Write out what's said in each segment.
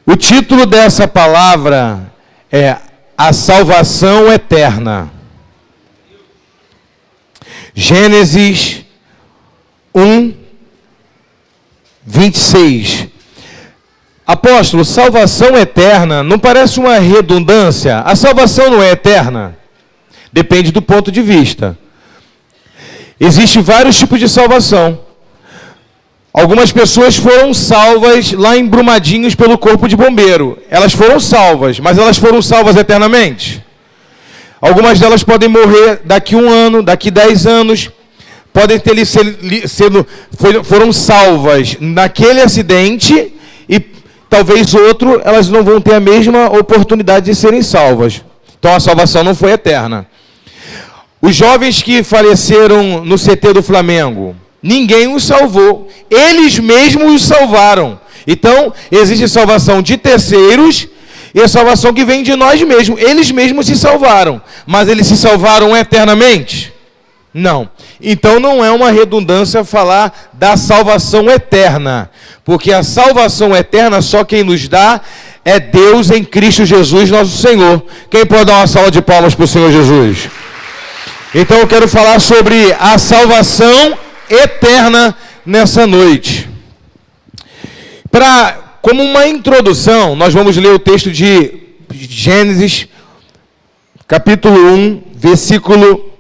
O título dessa palavra é A Salvação Eterna. Gênesis 1, 26. Apóstolo, salvação eterna, não parece uma redundância? A salvação não é eterna? Depende do ponto de vista. Existem vários tipos de salvação. Algumas pessoas foram salvas lá em Brumadinhos pelo corpo de bombeiro. Elas foram salvas, mas elas foram salvas eternamente? Algumas delas podem morrer daqui 1 ano, daqui 10 anos. Podem ter foram salvas naquele acidente e talvez outro, elas não vão ter a mesma oportunidade de serem salvas. Então a salvação não foi eterna. Os jovens que faleceram no CT do Flamengo, ninguém os salvou. Eles mesmos os salvaram. Então, existe salvação de terceiros e a salvação que vem de nós mesmos. Eles mesmos se salvaram. Mas eles se salvaram eternamente? Não. Então, não é uma redundância falar da salvação eterna. Porque a salvação eterna, só quem nos dá é Deus em Cristo Jesus, nosso Senhor. Quem pode dar uma salva de palmas para o Senhor Jesus? Então, eu quero falar sobre a salvação eterna nessa noite. Como uma introdução, nós vamos ler o texto de Gênesis, capítulo 1, versículo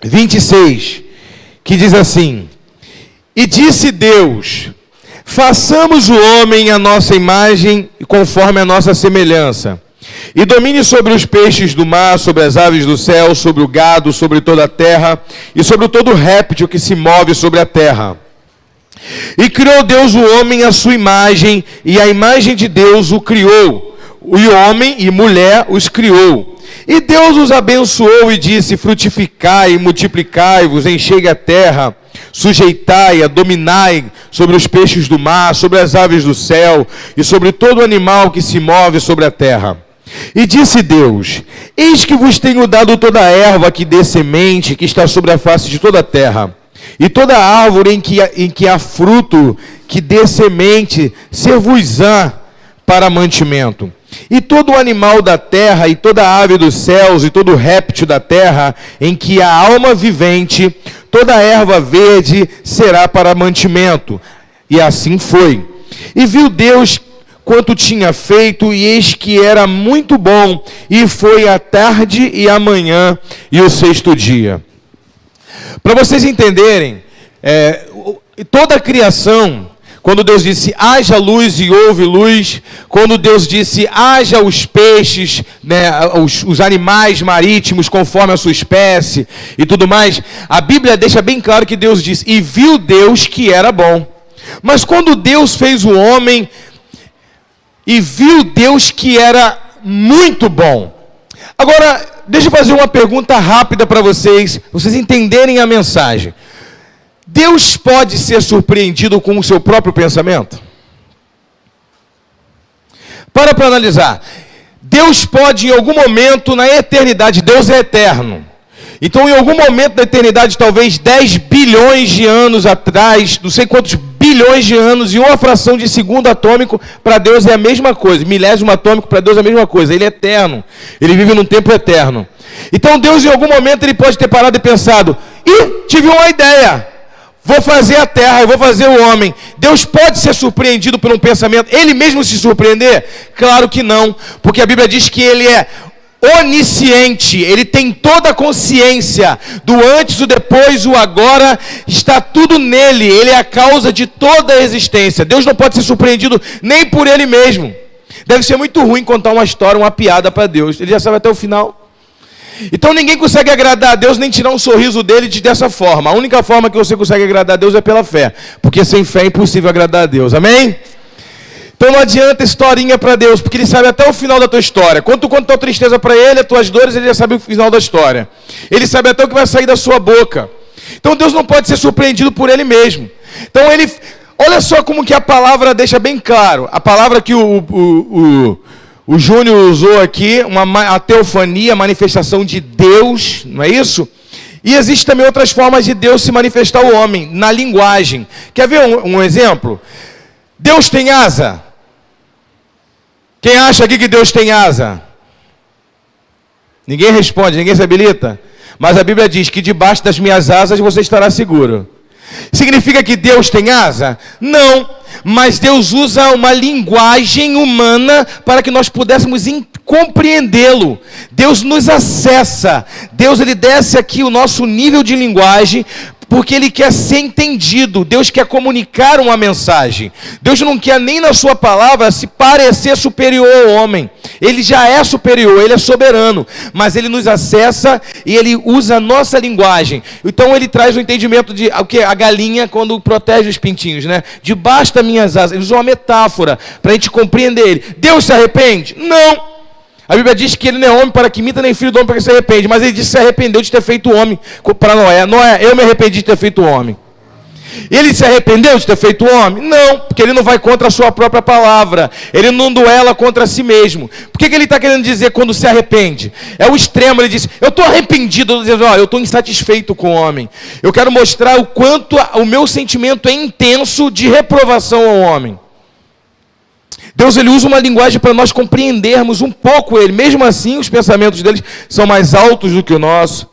26, que diz assim: E disse Deus, façamos o homem à nossa imagem, conforme a nossa semelhança, e domine sobre os peixes do mar, sobre as aves do céu, sobre o gado, sobre toda a terra, e sobre todo réptil que se move sobre a terra. E criou Deus o homem à sua imagem, e a imagem de Deus o criou. E homem e mulher os criou. E Deus os abençoou e disse: frutificai e multiplicai-vos, enchei a terra, sujeitai-a, dominai sobre os peixes do mar, sobre as aves do céu, e sobre todo animal que se move sobre a terra. E disse Deus: eis que vos tenho dado toda a erva que dê semente, que está sobre a face de toda a terra, e toda árvore em que há fruto, que dê semente, ser-vos-á para mantimento. E todo animal da terra, e toda ave dos céus, e todo réptil da terra, em que há alma vivente, toda erva verde será para mantimento. E assim foi. E viu Deus quanto tinha feito, e eis que era muito bom, e foi a tarde e a manhã, e o 6º dia. Para vocês entenderem, toda a criação, quando Deus disse, haja luz e houve luz, quando Deus disse, haja os peixes, né, os animais marítimos conforme a sua espécie e tudo mais, a Bíblia deixa bem claro que Deus disse, e viu Deus que era bom. Mas quando Deus fez o homem, e viu Deus que era muito bom. Agora, deixa eu fazer uma pergunta rápida para vocês entenderem a mensagem. Deus pode ser surpreendido com o seu próprio pensamento? Para analisar. Deus pode, em algum momento, na eternidade, Deus é eterno. Então, em algum momento da eternidade, talvez 10 bilhões de anos atrás, não sei quantos bilhões de anos, e uma fração de segundo atômico, para Deus é a mesma coisa. Milésimo atômico, para Deus é a mesma coisa. Ele é eterno. Ele vive num tempo eterno. Então, Deus, em algum momento, ele pode ter parado e pensado, tive uma ideia. Vou fazer a terra, eu vou fazer o homem. Deus pode ser surpreendido por um pensamento? Ele mesmo se surpreender? Claro que não. Porque a Bíblia diz que ele é onisciente, ele tem toda a consciência do antes, o depois, o agora, está tudo nele, ele é a causa de toda a existência. Deus não pode ser surpreendido nem por ele mesmo. Deve ser muito ruim contar uma história, uma piada para Deus, ele já sabe até o final. Então ninguém consegue agradar a Deus, nem tirar um sorriso dele dessa forma. A única forma que você consegue agradar a Deus é pela fé, porque sem fé é impossível agradar a Deus, amém? Então não adianta historinha para Deus, porque Ele sabe até o final da tua história. Quando tu conta tua tristeza para Ele, as tuas dores, Ele já sabe o final da história. Ele sabe até o que vai sair da sua boca. Então Deus não pode ser surpreendido por Ele mesmo. Então olha só como que a palavra deixa bem claro. A palavra que o Júnior usou aqui, a teofania, manifestação de Deus, não é isso? E existem também outras formas de Deus se manifestar ao homem, na linguagem. Quer ver um exemplo? Deus tem asa? Quem acha aqui que Deus tem asa? Ninguém responde, ninguém se habilita. Mas a Bíblia diz que debaixo das minhas asas você estará seguro. Significa que Deus tem asa? Não, mas Deus usa uma linguagem humana para que nós pudéssemos compreendê-lo. Deus nos acessa. Deus, ele desce aqui o nosso nível de linguagem, porque ele quer ser entendido. Deus quer comunicar uma mensagem. Deus não quer nem na sua palavra se parecer superior ao homem. Ele já é superior, ele é soberano. Mas ele nos acessa e ele usa a nossa linguagem. Então ele traz o entendimento de o que? A galinha quando protege os pintinhos, né? Debaixo das minhas asas. Ele usa uma metáfora para a gente compreender ele. Deus se arrepende? Não. A Bíblia diz que ele não é homem para que minta, nem filho do homem para que se arrepende. Mas ele disse que se arrependeu de ter feito homem para Noé. Noé, eu me arrependi de ter feito homem. Ele se arrependeu de ter feito homem? Não, porque ele não vai contra a sua própria palavra. Ele não duela contra si mesmo. Por que ele está querendo dizer quando se arrepende? É o extremo, ele diz, eu estou arrependido. Eu estou insatisfeito com o homem. Eu quero mostrar o quanto o meu sentimento é intenso de reprovação ao homem. Deus, ele usa uma linguagem para nós compreendermos um pouco ele. Mesmo assim, os pensamentos deles são mais altos do que o nosso.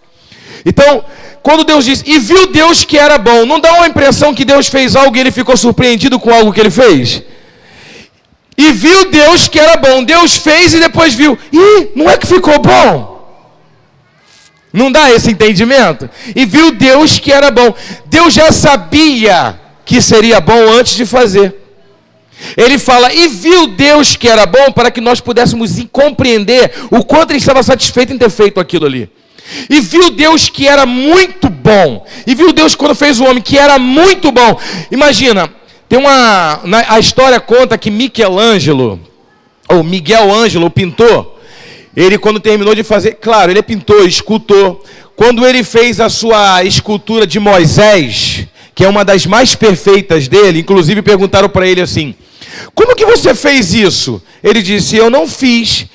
Então, quando Deus diz, e viu Deus que era bom, não dá uma impressão que Deus fez algo e ele ficou surpreendido com algo que ele fez? E viu Deus que era bom. Deus fez e depois viu. E não é que ficou bom? Não dá esse entendimento? E viu Deus que era bom. Deus já sabia que seria bom antes de fazer. Ele fala, e viu Deus que era bom para que nós pudéssemos compreender o quanto ele estava satisfeito em ter feito aquilo ali. E viu Deus que era muito bom. E viu Deus quando fez o homem que era muito bom. Imagina, a história conta que Miguel Ângelo, o pintor, ele quando terminou de fazer, claro, ele é pintor, escultor. Quando ele fez a sua escultura de Moisés, que é uma das mais perfeitas dele, inclusive perguntaram para ele assim, como que você fez isso? Ele disse, eu não fiz.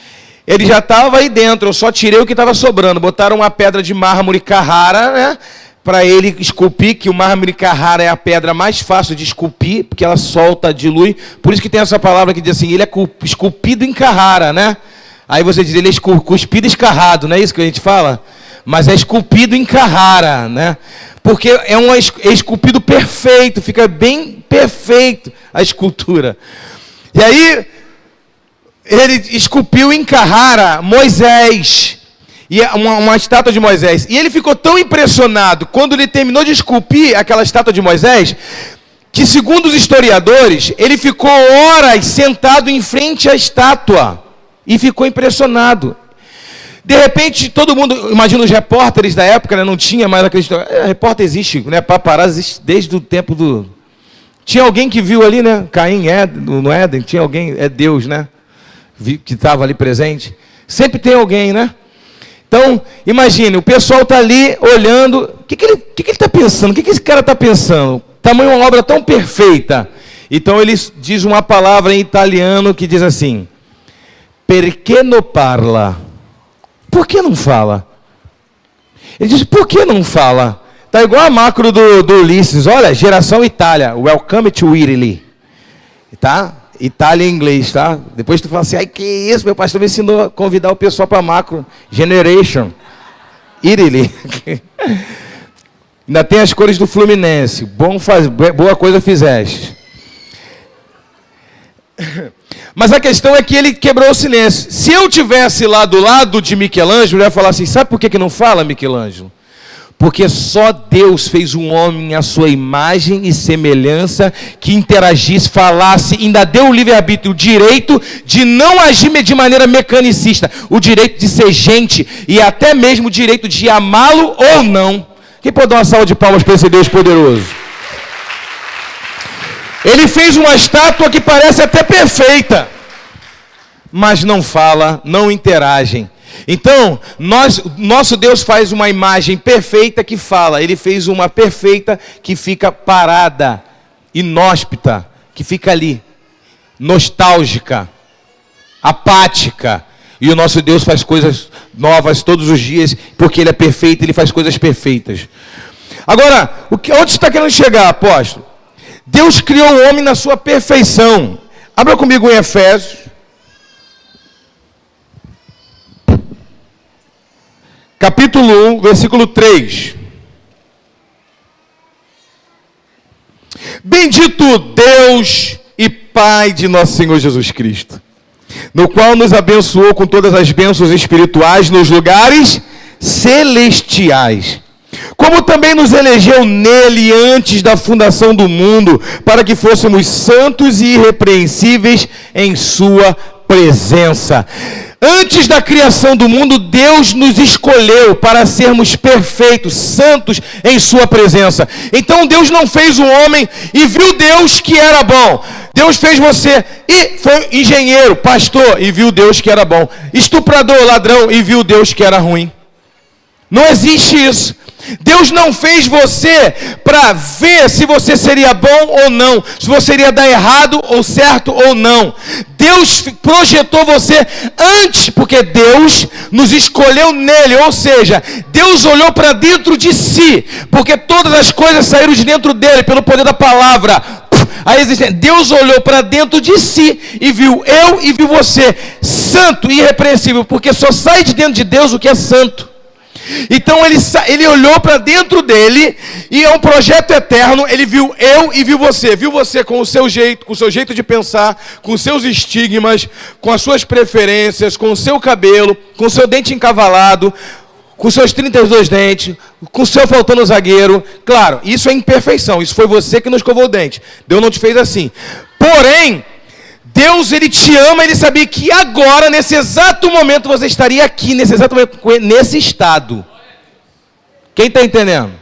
Ele já estava aí dentro, eu só tirei o que estava sobrando. Botaram uma pedra de mármore Carrara, né? Para ele esculpir, que o mármore Carrara é a pedra mais fácil de esculpir, porque ela solta, dilui. Por isso que tem essa palavra que diz assim, ele é esculpido em Carrara, né? Aí você diz, ele é cuspido escarrado, não é isso que a gente fala? Mas é esculpido em Carrara, né? Porque é esculpido perfeito, fica bem perfeito a escultura. E aí, ele esculpiu em Carrara Moisés, e uma estátua de Moisés. E ele ficou tão impressionado quando ele terminou de esculpir aquela estátua de Moisés, que segundo os historiadores, ele ficou horas sentado em frente à estátua e ficou impressionado. De repente, todo mundo, imagina os repórteres da época, né, não tinha mais aquele... repórter existe, né, paparazzi existe desde o tempo do... Tinha alguém que viu ali, né, Caim, no Éden, tinha alguém, é Deus, né, que estava ali presente. Sempre tem alguém, né? Então, imagine, o pessoal está ali olhando, o que ele está pensando? O que esse cara está pensando? Tamanho uma obra tão perfeita. Então, ele diz uma palavra em italiano que diz assim, perché non parla? Por que não fala? Ele diz, por que não fala? Está igual a macro do Ulisses. Olha, geração Itália. Welcome to Italy. Tá? Itália em inglês, tá? Depois tu fala assim, ai que isso, meu pastor me ensinou a convidar o pessoal para macro. Generation. Italy. Ainda tem as cores do Fluminense. Boa coisa fizeste. Mas a questão é que ele quebrou o silêncio. Se eu tivesse lá do lado de Michelangelo, eu ia falar assim, sabe por que não fala, Michelangelo? Porque só Deus fez um homem à sua imagem e semelhança, que interagisse, falasse, ainda deu o livre-arbítrio, o direito de não agir de maneira mecanicista, o direito de ser gente e até mesmo o direito de amá-lo ou não. Quem pode dar uma salva de palmas para esse Deus poderoso? Ele fez uma estátua que parece até perfeita, mas não fala, não interagem. Então, nosso Deus faz uma imagem perfeita que fala. Ele fez uma perfeita que fica parada, inóspita, que fica ali, nostálgica, apática. E o nosso Deus faz coisas novas todos os dias, porque Ele é perfeito, Ele faz coisas perfeitas. Agora, onde você está querendo chegar, apóstolo? Deus criou o homem na sua perfeição. Abra comigo em Efésios. capítulo 1, versículo 3. Bendito Deus e Pai de nosso Senhor Jesus Cristo, no qual nos abençoou com todas as bênçãos espirituais nos lugares celestiais, como também nos elegeu nele antes da fundação do mundo, para que fôssemos santos e irrepreensíveis em sua presença. Antes da criação do mundo, Deus nos escolheu para sermos perfeitos, santos em sua presença. Então Deus não fez o homem e viu Deus que era bom. Deus fez você e foi engenheiro, pastor, e viu Deus que era bom. Estuprador, ladrão, e viu Deus que era ruim. Não existe isso. Deus não fez você para ver se você seria bom ou não, se você iria dar errado ou certo ou não. Deus projetou você antes, porque Deus nos escolheu nele, ou seja, Deus olhou para dentro de si, porque todas as coisas saíram de dentro dele, pelo poder da palavra. Deus olhou para dentro de si e viu eu e viu você, santo e irrepreensível, porque só sai de dentro de Deus o que é santo. Então ele olhou para dentro dele e é um projeto eterno. Ele viu eu e viu você com o seu jeito, com o seu jeito de pensar, com os seus estigmas, com as suas preferências, com o seu cabelo, com o seu dente encavalado, com os seus 32 dentes, com o seu faltando zagueiro. Claro, isso é imperfeição, isso foi você que não escovou o dente. Deus não te fez assim. Porém, Deus, ele te ama, ele sabia que agora, nesse exato momento, você estaria aqui, nesse exato momento, nesse estado. Quem está entendendo?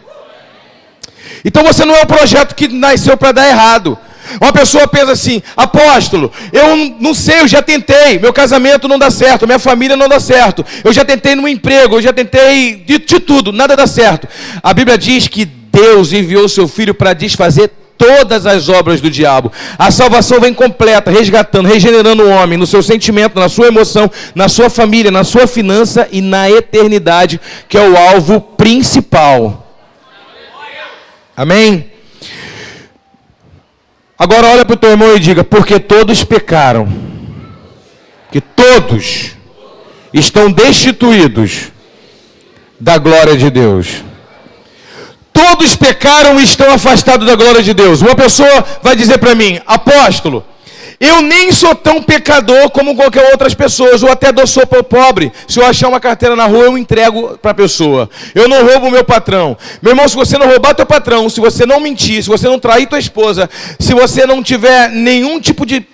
Então você não é um projeto que nasceu para dar errado. Uma pessoa pensa assim: apóstolo, eu não sei, eu já tentei, meu casamento não dá certo, minha família não dá certo, eu já tentei no emprego, eu já tentei de tudo, nada dá certo. A Bíblia diz que Deus enviou o seu Filho para desfazer todas as obras do diabo. A salvação vem completa, resgatando, regenerando o homem no seu sentimento, na sua emoção, na sua família, na sua finança e na eternidade, que é o alvo principal. Amém? Agora olha para o teu irmão e diga: porque todos pecaram, que todos estão destituídos da glória de Deus. Todos pecaram e estão afastados da glória de Deus. Uma pessoa vai dizer para mim: apóstolo, eu nem sou tão pecador como qualquer outras pessoas, ou até dou sopa ao pobre. Se eu achar uma carteira na rua, eu entrego para a pessoa. Eu não roubo o meu patrão. Meu irmão, se você não roubar teu patrão, se você não mentir, se você não trair tua esposa, se você não tiver nenhum tipo de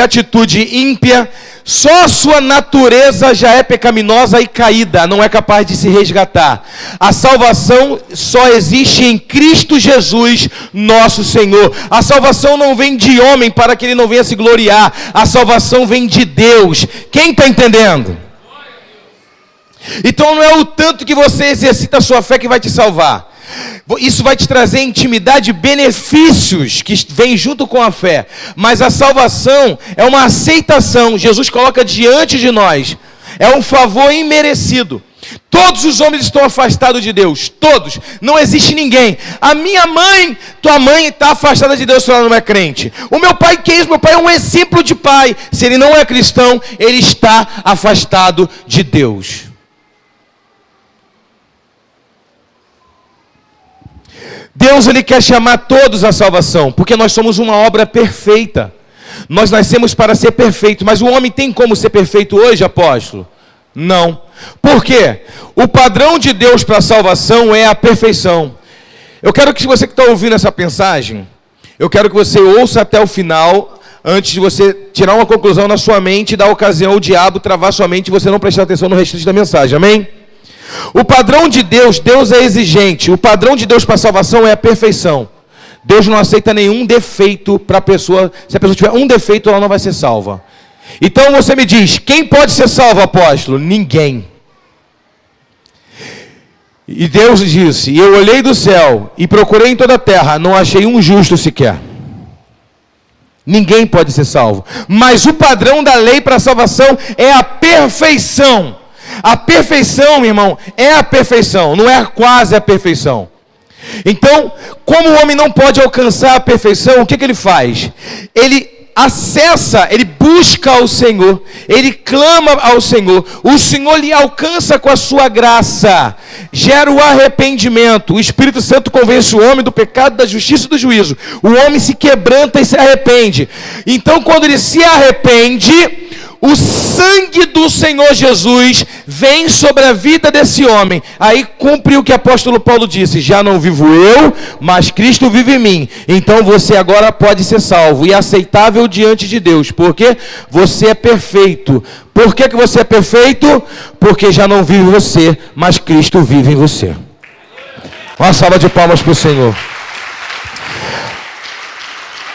atitude ímpia, só a sua natureza já é pecaminosa e caída, não é capaz de se resgatar. A salvação só existe em Cristo Jesus, nosso Senhor. A salvação não vem de homem para que ele não venha se gloriar. A salvação vem de Deus. Quem está entendendo? Então não é o tanto que você exercita a sua fé que vai te salvar. Isso vai te trazer intimidade e benefícios que vêm junto com a fé. Mas a salvação é uma aceitação. Jesus coloca diante de nós. É um favor imerecido. Todos os homens estão afastados de Deus. Todos. Não existe ninguém. A minha mãe, tua mãe está afastada de Deus se ela não é crente. O meu pai, que é isso? Meu pai é um exemplo de pai. Se ele não é cristão, ele está afastado de Deus. Deus, ele quer chamar todos à salvação, porque nós somos uma obra perfeita. Nós nascemos para ser perfeito, mas o homem tem como ser perfeito hoje, apóstolo? Não. Por quê? O padrão de Deus para a salvação é a perfeição. Eu quero que você que está ouvindo essa mensagem, eu quero que você ouça até o final, antes de você tirar uma conclusão na sua mente e dar ocasião ao diabo travar sua mente e você não prestar atenção no restante da mensagem, amém? O padrão de Deus, Deus é exigente. O padrão de Deus para a salvação é a perfeição. Deus não aceita nenhum defeito para a pessoa. Se a pessoa tiver um defeito, ela não vai ser salva. Então você me diz: quem pode ser salvo, apóstolo? Ninguém. E Deus disse: e eu olhei do céu e procurei em toda a terra, não achei um justo sequer. Ninguém pode ser salvo. Mas o padrão da lei para a salvação é a perfeição. A perfeição, meu irmão, é a perfeição, não é quase a perfeição. Então, como o homem não pode alcançar a perfeição, o que ele faz? Ele acessa, ele busca ao Senhor, ele clama ao Senhor, o Senhor lhe alcança com a sua graça, gera o arrependimento, o Espírito Santo convence o homem do pecado, da justiça e do juízo, o homem se quebranta e se arrepende. Então, quando ele se arrepende, o sangue do Senhor Jesus vem sobre a vida desse homem. Aí cumpre o que o apóstolo Paulo disse: já não vivo eu, mas Cristo vive em mim. Então você agora pode ser salvo e aceitável diante de Deus, porque você é perfeito. Por que você é perfeito? Porque já não vive você, mas Cristo vive em você. Uma salva de palmas para o Senhor.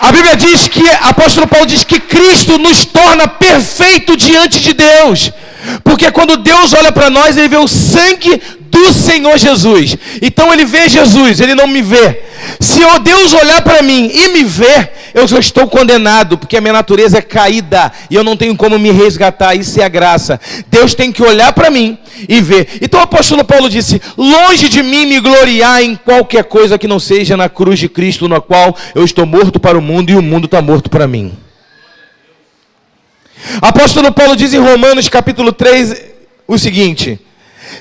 A Bíblia diz que, o apóstolo Paulo diz que Cristo nos torna perfeito diante de Deus. Porque quando Deus olha para nós, ele vê o sangue do Senhor Jesus. Então ele vê Jesus, ele não me vê. Se Deus olhar para mim e me ver, eu já estou condenado, porque a minha natureza é caída e eu não tenho como me resgatar. Isso é a graça. Deus tem que olhar para mim e ver. Então o apóstolo Paulo disse: longe de mim me gloriar em qualquer coisa que não seja na cruz de Cristo, na qual eu estou morto para o mundo e o mundo está morto para mim. Apóstolo Paulo diz em Romanos capítulo 3 o seguinte: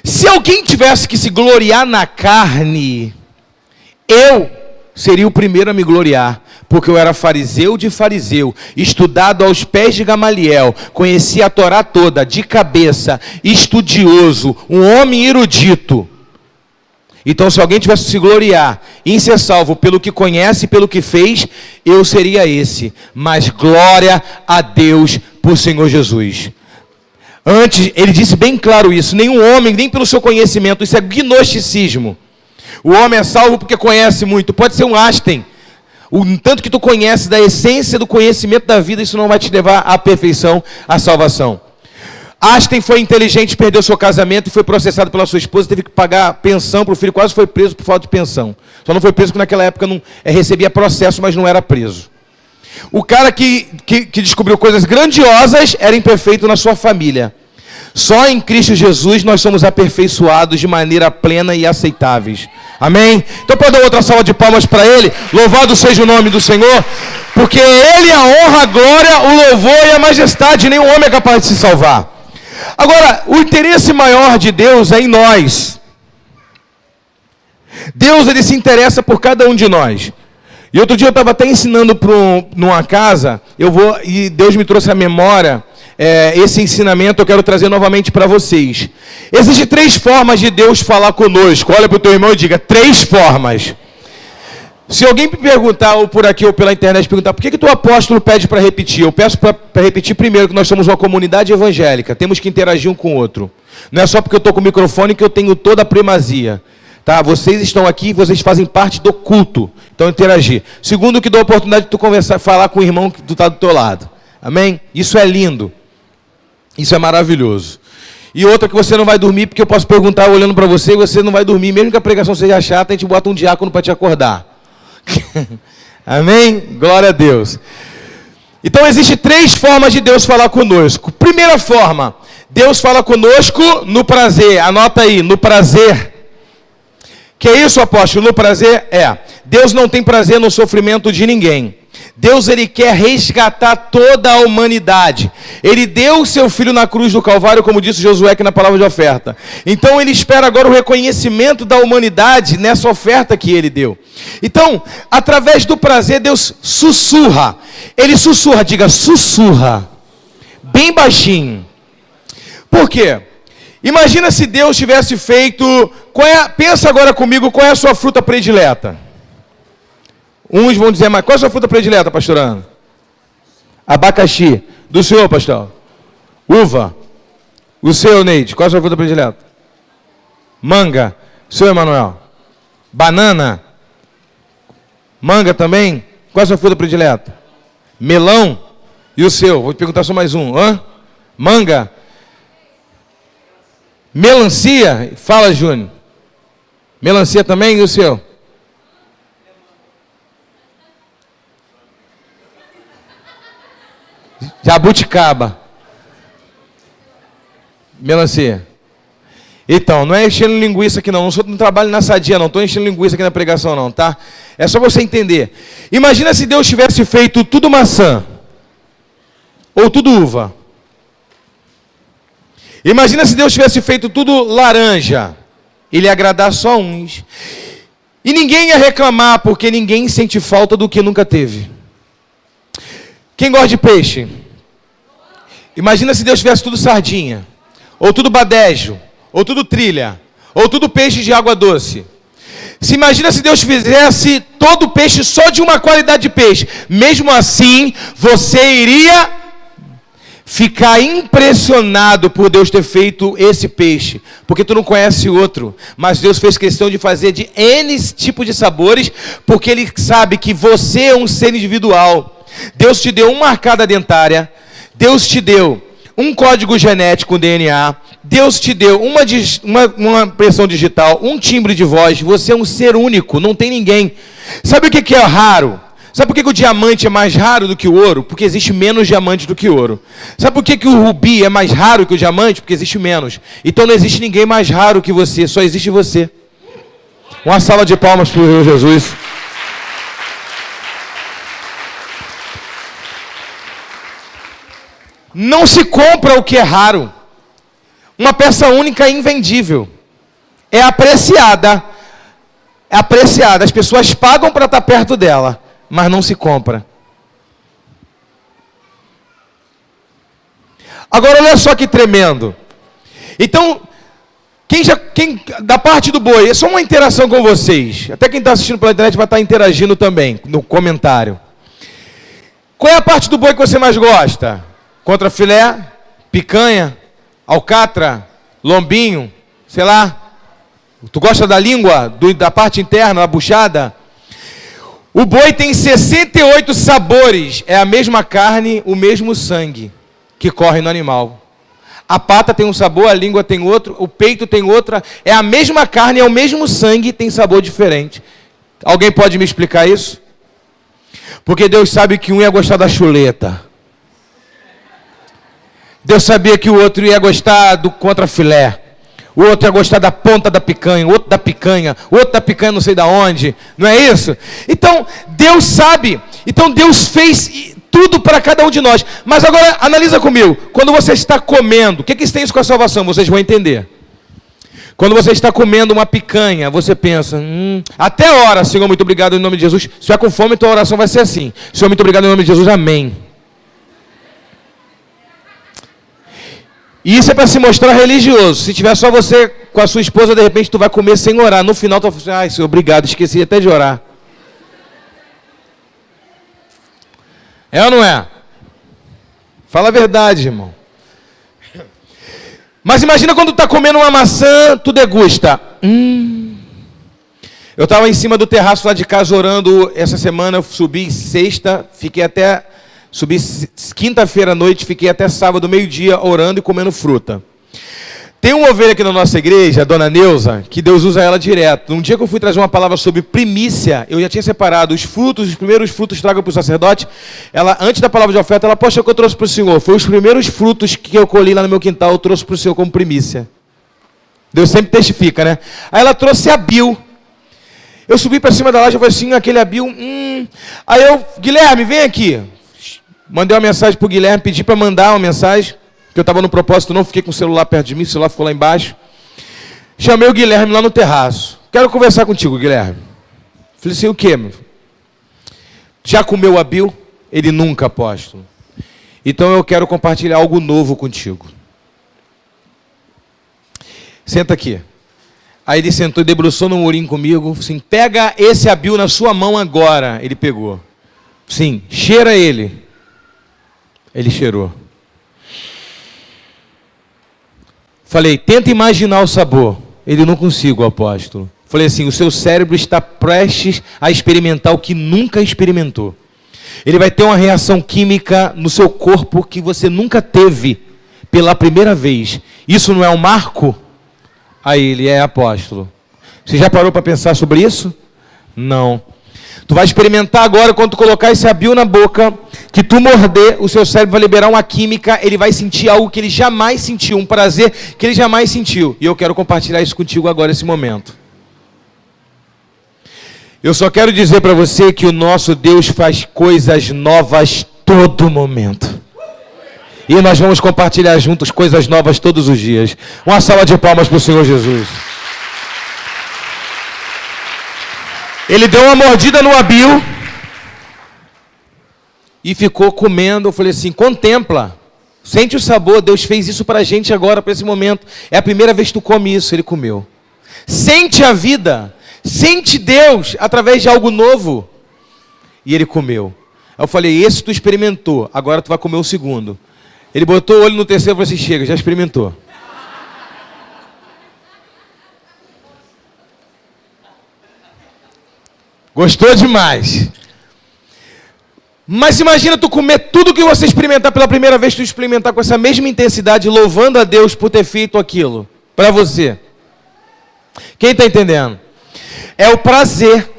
se alguém tivesse que se gloriar na carne, eu seria o primeiro a me gloriar, porque eu era fariseu de fariseu, estudado aos pés de Gamaliel, conhecia a Torá toda, de cabeça, estudioso, um homem erudito. Então, se alguém tivesse que se gloriar em ser salvo pelo que conhece e pelo que fez, eu seria esse. Mas glória a Deus por Senhor Jesus. Antes, ele disse bem claro isso: nenhum homem, nem pelo seu conhecimento, isso é gnosticismo. O homem é salvo porque conhece muito. Pode ser um Einstein. O tanto que tu conhece da essência do conhecimento da vida, isso não vai te levar à perfeição, à salvação. Einstein foi inteligente, perdeu seu casamento e foi processado pela sua esposa, teve que pagar pensão para o filho, quase foi preso por falta de pensão. Só não foi preso porque naquela época não recebia processo, mas não era preso. O cara que descobriu coisas grandiosas era imperfeito na sua família. Só em Cristo Jesus nós somos aperfeiçoados de maneira plena e aceitáveis. Amém? Então pode dar outra salva de palmas para Ele. Louvado seja o nome do Senhor, porque Ele é a honra, a glória, o louvor e a majestade. Nenhum homem é capaz de se salvar. Agora, o interesse maior de Deus é em nós. Deus, ele se interessa por cada um de nós. E outro dia eu estava até ensinando numa casa, e Deus me trouxe à memória esse ensinamento, eu quero trazer novamente para vocês. Existem 3 formas de Deus falar conosco. Olha para o teu irmão e diga: 3 formas. Se alguém me perguntar, ou por aqui ou pela internet, perguntar: por que o apóstolo pede para repetir? Eu peço para repetir primeiro que nós somos uma comunidade evangélica, temos que interagir um com o outro. Não é só porque eu estou com o microfone que eu tenho toda a primazia. Tá? Vocês estão aqui, vocês fazem parte do culto. Então interagir. Segundo, que dá a oportunidade de tu conversar, falar com o irmão que tu está do teu lado. Amém? Isso é lindo. Isso é maravilhoso. E outra, que você não vai dormir, porque eu posso perguntar olhando para você e você não vai dormir. Mesmo que a pregação seja chata, a gente bota um diácono para te acordar. Amém? Glória a Deus. Então existem 3 formas de Deus falar conosco. Primeira forma, Deus fala conosco no prazer. Anota aí, no prazer. Que é isso, apóstolo? No prazer Deus não tem prazer no sofrimento de ninguém. Deus, ele quer resgatar toda a humanidade. Ele deu o seu filho na cruz do Calvário, como disse Josué aqui na palavra de oferta. Então ele espera agora o reconhecimento da humanidade nessa oferta que ele deu. Então, através do prazer, Deus sussurra. Ele sussurra, diga sussurra. Bem baixinho. Por quê? Imagina se Deus tivesse feito... pensa agora comigo, qual é a sua fruta predileta? Uns vão dizer, mas qual é a sua fruta predileta, pastor Ana? Abacaxi. Do senhor, pastor? Uva. O seu, Neide, qual é a sua fruta predileta? Manga. Seu, Emanuel? Banana. Manga também? Qual é a sua fruta predileta? Melão. E o seu? Vou te perguntar só mais um. Manga. Melancia. Fala, Júnior. Melancia também? E o seu? Jabuticaba. Melancia. Então, não é enchendo linguiça aqui não. Não trabalho na sadia não. Estou enchendo linguiça aqui na pregação não, tá? É só você entender. Imagina se Deus tivesse feito tudo maçã. ou tudo uva? Imagina se Deus tivesse feito tudo laranja. Ele ia agradar só uns. E ninguém ia reclamar, porque ninguém sente falta do que nunca teve. Quem gosta de peixe? Imagina se Deus tivesse tudo sardinha, ou tudo badejo, ou tudo trilha, ou tudo peixe de água doce. Se imagina se Deus fizesse todo peixe só de uma qualidade de peixe. Mesmo assim, você iria ficar impressionado por Deus ter feito esse peixe, porque tu não conhece outro, mas Deus fez questão de fazer de N tipos de sabores, porque Ele sabe que você é um ser individual. Deus te deu uma arcada dentária, Deus te deu um código genético, um DNA, Deus te deu uma impressão digital, um timbre de voz, você é um ser único, não tem ninguém. Sabe o que é raro? Sabe por que o diamante é mais raro do que o ouro? Porque existe menos diamante do que ouro. Sabe por que o rubi é mais raro que o diamante? Porque existe menos. Então não existe ninguém mais raro que você, só existe você. Uma salva de palmas para o Senhor Jesus. Não se compra o que é raro. Uma peça única é invendível. É apreciada. É apreciada. As pessoas pagam para estar perto dela, mas não se compra. Agora olha só que tremendo. Então, quem da parte do boi, é só uma interação com vocês. Até quem está assistindo pela internet vai estar interagindo também no comentário. Qual é a parte do boi que você mais gosta? Contrafilé, picanha, alcatra, lombinho, sei lá. Tu gosta da língua, da parte interna, da buchada? O boi tem 68 sabores. É a mesma carne, o mesmo sangue que corre no animal. A pata tem um sabor, a língua tem outro, o peito tem outra. É a mesma carne, é o mesmo sangue, tem sabor diferente. Alguém pode me explicar isso? Porque Deus sabe que um ia gostar da chuleta. Deus sabia que o outro ia gostar do contrafilé. O outro ia gostar da ponta da picanha, o outro da picanha, o outro da picanha não sei da onde. Não é isso? Então, Deus sabe. Então, Deus fez tudo para cada um de nós. Mas agora, analisa comigo. Quando você está comendo, o que isso tem isso com a salvação? Vocês vão entender. Quando você está comendo uma picanha, você pensa, até ora, Senhor, muito obrigado em nome de Jesus. Se estiver com fome, tua oração vai ser assim. Senhor, muito obrigado em nome de Jesus, amém. E isso é para se mostrar religioso. Se tiver só você com a sua esposa, de repente tu vai comer sem orar. No final tu vai falar, ai Senhor, obrigado, esqueci até de orar. É ou não é? Fala a verdade, irmão. Mas imagina quando tu está comendo uma maçã, tu degusta. Eu estava em cima do terraço lá de casa orando essa semana, eu subi sexta, subi quinta-feira à noite, fiquei até sábado, meio-dia, orando e comendo fruta. Tem uma ovelha aqui na nossa igreja, a dona Neuza, que Deus usa ela direto. Um dia que eu fui trazer uma palavra sobre primícia, eu já tinha separado os frutos, os primeiros frutos trago para o sacerdote. Ela, antes da palavra de oferta, ela, poxa, o que eu trouxe para o senhor? Foi os primeiros frutos que eu colhi lá no meu quintal, eu trouxe para o senhor como primícia. Deus sempre testifica, né? Aí ela trouxe abil. Eu subi para cima da laje e falei assim, aquele abil, Aí eu, Guilherme, vem aqui. Mandei uma mensagem para o Guilherme, pedi para mandar uma mensagem, que eu estava no propósito, não fiquei com o celular perto de mim, o celular ficou lá embaixo. Chamei o Guilherme lá no terraço. Quero conversar contigo, Guilherme. Falei assim, o quê, meu? Já comeu abil? Ele nunca, apóstolo. Então eu quero compartilhar algo novo contigo. Senta aqui. Aí ele sentou e debruçou no murinho comigo, assim, pega esse abil na sua mão agora. Ele pegou. Sim, cheira ele. Ele cheirou. Falei, tenta imaginar o sabor. Ele, não consigo, apóstolo. Falei assim, o seu cérebro está prestes a experimentar o que nunca experimentou. Ele vai ter uma reação química no seu corpo que você nunca teve pela primeira vez. Isso não é um marco? Aí ele, apóstolo. Você já parou para pensar sobre isso? Não. Tu vai experimentar agora, quando tu colocar esse abil na boca, que tu morder, o seu cérebro vai liberar uma química, ele vai sentir algo que ele jamais sentiu, um prazer que ele jamais sentiu. E eu quero compartilhar isso contigo agora, nesse momento. Eu só quero dizer para você que o nosso Deus faz coisas novas todo momento. E nós vamos compartilhar juntos coisas novas todos os dias. Uma salva de palmas para o Senhor Jesus. Ele deu uma mordida no abil e ficou comendo. Eu falei assim, contempla. Sente o sabor. Deus fez isso para a gente agora, para esse momento. É a primeira vez que tu come isso. Ele comeu. Sente a vida. Sente Deus através de algo novo. E ele comeu. Eu falei, esse tu experimentou. Agora tu vai comer o segundo. Ele botou o olho no terceiro e falou assim, chega, já experimentou. Gostou demais. Mas imagina tu comer tudo que você experimentar pela primeira vez, tu experimentar com essa mesma intensidade, louvando a Deus por ter feito aquilo para você. Quem está entendendo? É o prazer.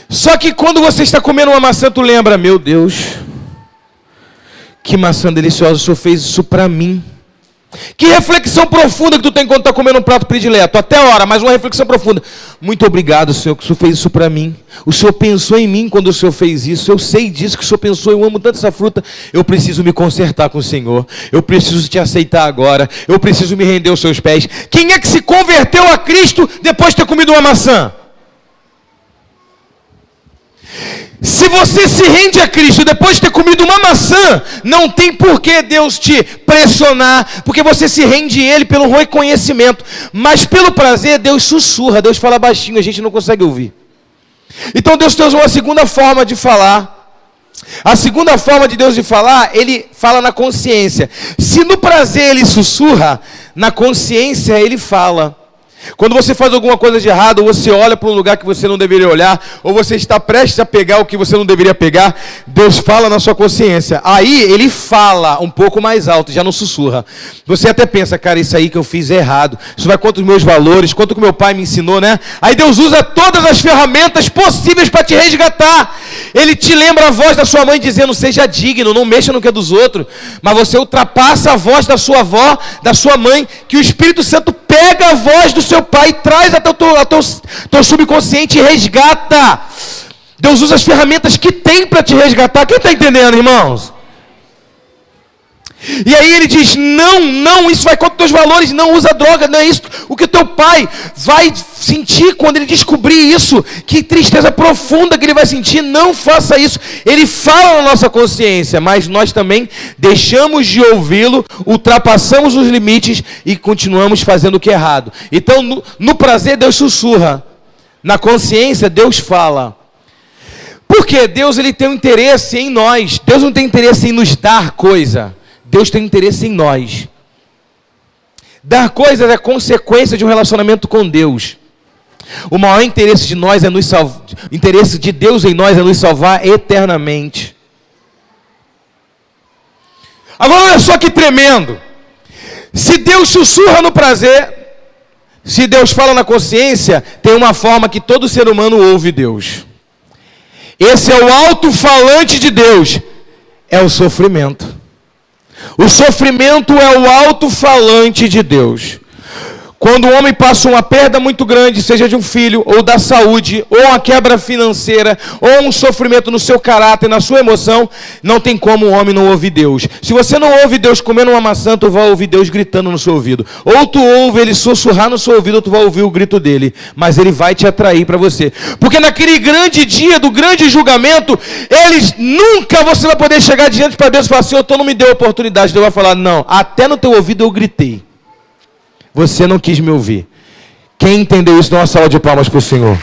Só que quando você está comendo uma maçã, tu lembra, meu Deus, que maçã deliciosa, o Senhor fez isso para mim. Que reflexão profunda que tu tem quando está comendo um prato predileto. Até a hora, mas uma reflexão profunda. Muito obrigado, Senhor, que o Senhor fez isso para mim. O Senhor pensou em mim quando o Senhor fez isso. Eu sei disso que o Senhor pensou. Eu amo tanto essa fruta. Eu preciso me consertar com o Senhor. Eu preciso te aceitar agora. Eu preciso me render aos seus pés. Quem é que se converteu a Cristo depois de ter comido uma maçã? Se você se rende a Cristo depois de ter comido uma maçã, não tem por que Deus te pressionar, porque você se rende a Ele pelo reconhecimento, mas pelo prazer, Deus sussurra, Deus fala baixinho, a gente não consegue ouvir. Então Deus tem uma segunda forma de falar. A segunda forma de Deus de falar, Ele fala na consciência. Se no prazer Ele sussurra, na consciência Ele fala. Quando você faz alguma coisa de errado, ou você olha para um lugar que você não deveria olhar, ou você está prestes a pegar o que você não deveria pegar, Deus fala na sua consciência. Aí Ele fala um pouco mais alto, já não sussurra. Você até pensa, cara, isso aí que eu fiz é errado. Isso vai contra os meus valores, contra o que meu pai me ensinou, né? Aí Deus usa todas as ferramentas possíveis para te resgatar. Ele te lembra a voz da sua mãe dizendo, seja digno, não mexa no que é dos outros. Mas você ultrapassa a voz da sua avó, da sua mãe, que o Espírito Santo pega a voz do seu pai, traz até o teu subconsciente e resgata. Deus usa as ferramentas que tem para te resgatar. Quem está entendendo, irmãos? E aí ele diz, não, isso vai contra os teus valores, não usa droga, não é isso. O que o teu pai vai sentir quando ele descobrir isso, que tristeza profunda que ele vai sentir, não faça isso. Ele fala na nossa consciência, mas nós também deixamos de ouvi-lo, ultrapassamos os limites e continuamos fazendo o que é errado. Então no prazer Deus sussurra, na consciência Deus fala. Porque Deus ele tem um interesse em nós, Deus não tem interesse em nos dar coisa. Deus tem interesse em nós. Dar coisas é consequência de um relacionamento com Deus. O maior interesse de nós é nos salvar. O interesse de Deus em nós é nos salvar eternamente. Agora olha só que tremendo. Se Deus sussurra no prazer, se Deus fala na consciência, tem uma forma que todo ser humano ouve Deus. Esse é o alto-falante de Deus. É o sofrimento. O sofrimento é o alto-falante de Deus. Quando o homem passa uma perda muito grande, seja de um filho, ou da saúde, ou uma quebra financeira, ou um sofrimento no seu caráter, na sua emoção, não tem como o homem não ouvir Deus. Se você não ouve Deus comendo uma maçã, tu vai ouvir Deus gritando no seu ouvido. Ou tu ouve Ele sussurrar no seu ouvido, ou tu vai ouvir o grito dele. Mas Ele vai te atrair para você. Porque naquele grande dia do grande julgamento, nunca você vai poder chegar diante para Deus e falar, Senhor, tu não me deu oportunidade. Deus vai falar, não, até no teu ouvido eu gritei. Você não quis me ouvir. Quem entendeu isso, dá uma salva de palmas para o Senhor.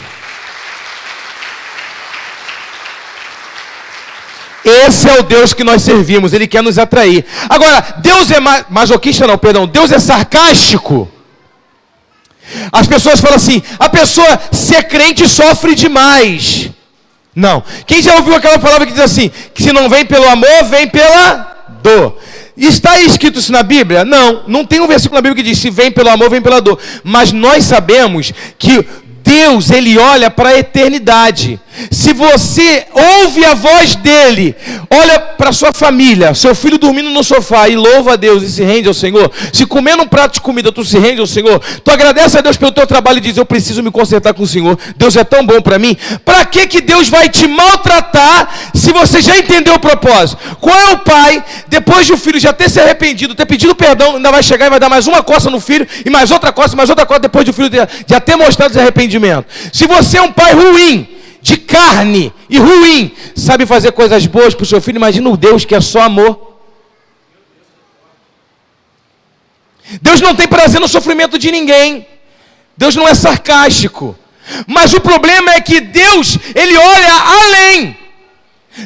Esse é o Deus que nós servimos. Ele quer nos atrair. Agora, Deus é masoquista, não, perdão. Deus é sarcástico. As pessoas falam assim, a pessoa ser crente sofre demais. Não. Quem já ouviu aquela palavra que diz assim, que se não vem pelo amor, vem pela dor. Está escrito isso na Bíblia? Não tem um versículo na Bíblia que diz, se vem pelo amor, vem pela dor. Mas nós sabemos que Deus, Ele olha para a eternidade. Se você ouve a voz dEle, olha para sua família, seu filho dormindo no sofá e louva a Deus e se rende ao Senhor, se comendo um prato de comida, tu se rende ao Senhor, tu agradece a Deus pelo teu trabalho e diz, eu preciso me consertar com o Senhor, Deus é tão bom para mim. Para que Deus vai te maltratar se você já entendeu o propósito? Qual é o pai, depois de o filho já ter se arrependido, ter pedido perdão, ainda vai chegar e vai dar mais uma coça no filho, e mais outra coça, depois de o filho já ter mostrado esse arrependimento? Se você é um pai ruim, de carne e ruim, sabe fazer coisas boas para o seu filho, imagina o Deus que é só amor. Deus não tem prazer no sofrimento de ninguém. Deus não é sarcástico. Mas o problema é que Deus, Ele olha além.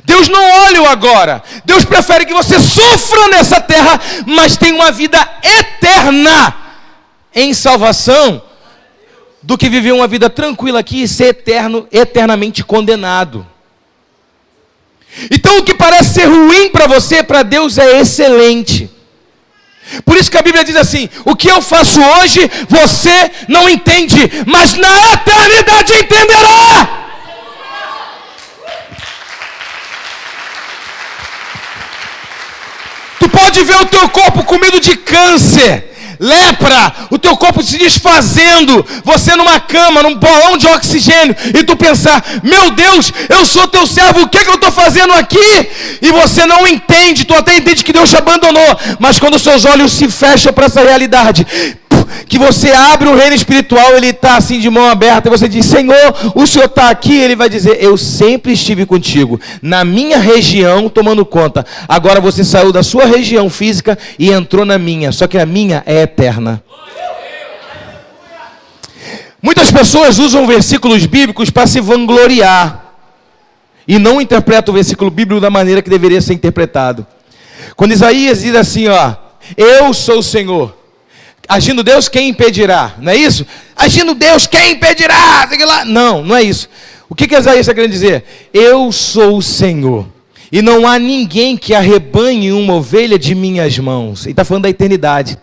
Deus não olha o agora. Deus prefere que você sofra nessa terra, mas tenha uma vida eterna em salvação, do que viver uma vida tranquila aqui e ser eternamente condenado. Então o que parece ser ruim para você, para Deus é excelente. Por isso que a Bíblia diz assim, o que eu faço hoje, você não entende, mas na eternidade entenderá. Tu pode ver o teu corpo comido de câncer, lepra, o teu corpo se desfazendo, você numa cama, num bolão de oxigênio, e tu pensar, meu Deus, eu sou teu servo, o que eu estou fazendo aqui? E você não entende, tu até entende que Deus te abandonou, mas quando os seus olhos se fecham para essa realidade, que você abre o reino espiritual, ele está assim de mão aberta, e você diz, Senhor, o Senhor está aqui, ele vai dizer, eu sempre estive contigo, na minha região, tomando conta, agora você saiu da sua região física e entrou na minha, só que a minha é eterna. Muitas pessoas usam versículos bíblicos para se vangloriar, e não interpretam o versículo bíblico da maneira que deveria ser interpretado. Quando Isaías diz assim, ó, eu sou o Senhor, agindo Deus, quem impedirá? Não é isso? Agindo Deus, quem impedirá? Não, não é isso. O que Isaías está querendo dizer? Eu sou o Senhor, e não há ninguém que arrebanhe uma ovelha de minhas mãos. Ele está falando da eternidade.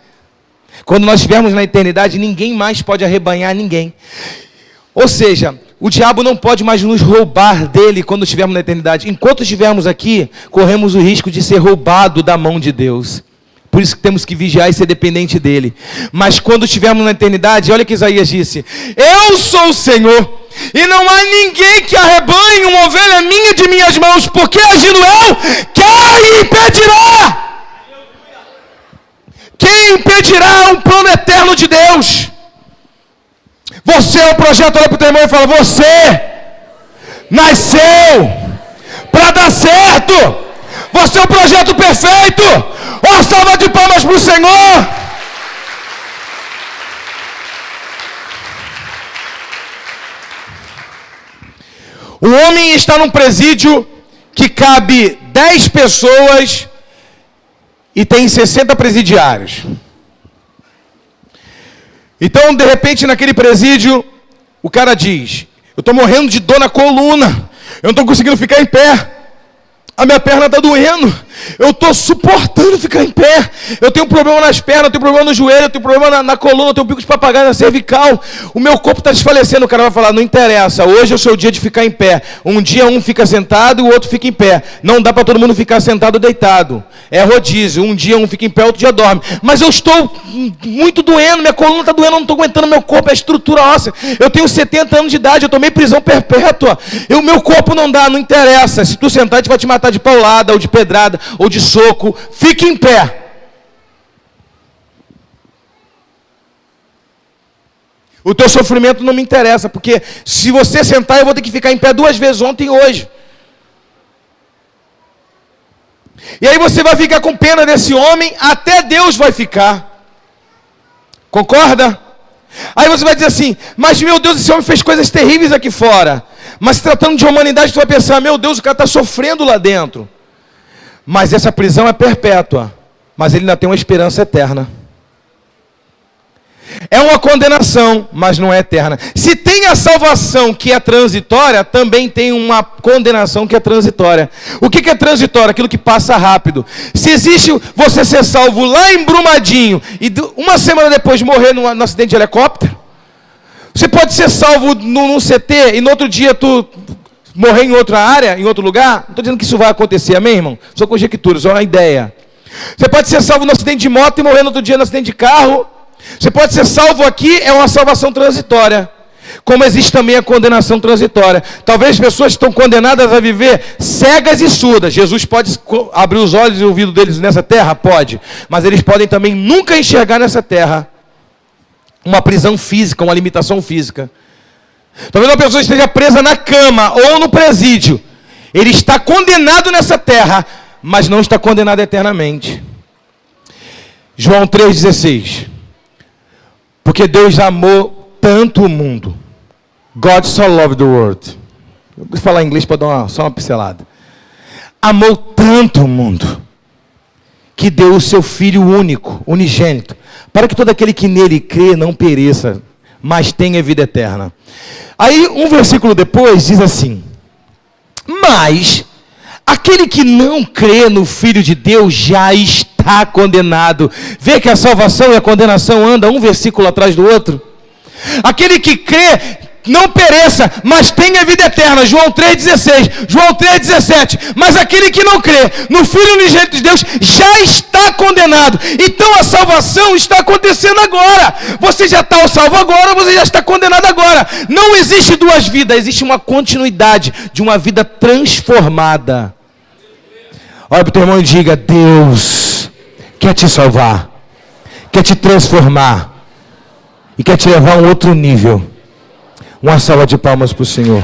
Quando nós estivermos na eternidade, ninguém mais pode arrebanhar ninguém. Ou seja, o diabo não pode mais nos roubar dele quando estivermos na eternidade. Enquanto estivermos aqui, corremos o risco de ser roubado da mão de Deus. Por isso que temos que vigiar e ser dependente dele. Mas quando estivermos na eternidade, olha o que Isaías disse, eu sou o Senhor, e não há ninguém que arrebanhe uma ovelha minha de minhas mãos, porque agindo eu, quem impedirá? Quem impedirá um plano eterno de Deus? Você é o projeto, olha para o teu irmão e fala, você nasceu para dar certo. Você é o projeto perfeito. Uma salva de palmas para o Senhor. Um homem está num presídio que cabe 10 pessoas e tem 60 presidiários. Então, de repente, naquele presídio, o cara diz, eu estou morrendo de dor na coluna, eu não estou conseguindo ficar em pé, a minha perna está doendo, eu estou suportando ficar em pé, eu tenho um problema nas pernas, eu tenho problema no joelho, eu tenho problema na coluna, eu tenho um bico de papagaio na cervical, o meu corpo está desfalecendo. O cara vai falar, não interessa, hoje é o seu dia de ficar em pé. Um dia um fica sentado e o outro fica em pé. Não dá para todo mundo ficar sentado ou deitado, é rodízio, um dia um fica em pé, outro dia dorme. Mas eu estou muito doendo, minha coluna está doendo, eu não estou aguentando meu corpo, é estrutura óssea, eu tenho 70 anos de idade, eu tomei prisão perpétua, o meu corpo não dá, não interessa, se tu sentar a gente vai te matar de paulada, ou de pedrada, ou de soco, fique em pé. O teu sofrimento não me interessa, porque se você sentar eu vou ter que ficar em pé 2 vezes ontem e hoje. E aí você vai ficar com pena desse homem, até Deus vai ficar. Concorda? Aí você vai dizer assim, mas meu Deus, esse homem fez coisas terríveis aqui fora. Mas se tratando de humanidade, tu vai pensar, meu Deus, o cara está sofrendo lá dentro. Mas essa prisão é perpétua, mas ele ainda tem uma esperança eterna. É uma condenação, mas não é eterna. Se tem a salvação que é transitória, também tem uma condenação que é transitória. O que é transitório? Aquilo que passa rápido. Se existe você ser salvo lá em Brumadinho e uma semana depois morrer num acidente de helicóptero, Você pode ser salvo num CT e no outro dia tu morrer em outra área, em outro lugar. Não estou dizendo que isso vai acontecer, amém, irmão? Só conjectura, só uma ideia. Você pode ser salvo no acidente de moto e morrer no outro dia no acidente de carro. Você pode ser salvo aqui, é uma salvação transitória. Como existe também a condenação transitória. Talvez pessoas estão condenadas a viver cegas e surdas. Jesus pode abrir os olhos e o ouvido deles nessa terra? Pode. Mas eles podem também nunca enxergar nessa terra uma prisão física, uma limitação física. Talvez uma pessoa esteja presa na cama ou no presídio. Ele está condenado nessa terra, mas não está condenado eternamente. João 3,16. Porque Deus amou tanto o mundo. God so loved the world. Eu vou falar em inglês para dar só uma pincelada. Amou tanto o mundo, que deu o seu Filho único, unigênito, para que todo aquele que nele crê não pereça, mas tenha vida eterna. Aí, um versículo depois, diz assim: mas aquele que não crê no Filho de Deus já está condenado. Vê que a salvação e a condenação andam um versículo atrás do outro? Aquele que crê não pereça, mas tenha vida eterna. João 3,16. João 3,17. Mas aquele que não crê no Filho unigênito de Deus já está condenado. Então a salvação está acontecendo agora. Você já está salvo agora, você já está condenado agora. Não existe duas vidas, existe uma continuidade de uma vida transformada. Olha para o teu irmão e diga: Deus quer te salvar, quer te transformar e quer te levar a um outro nível. Uma salva de palmas para o Senhor.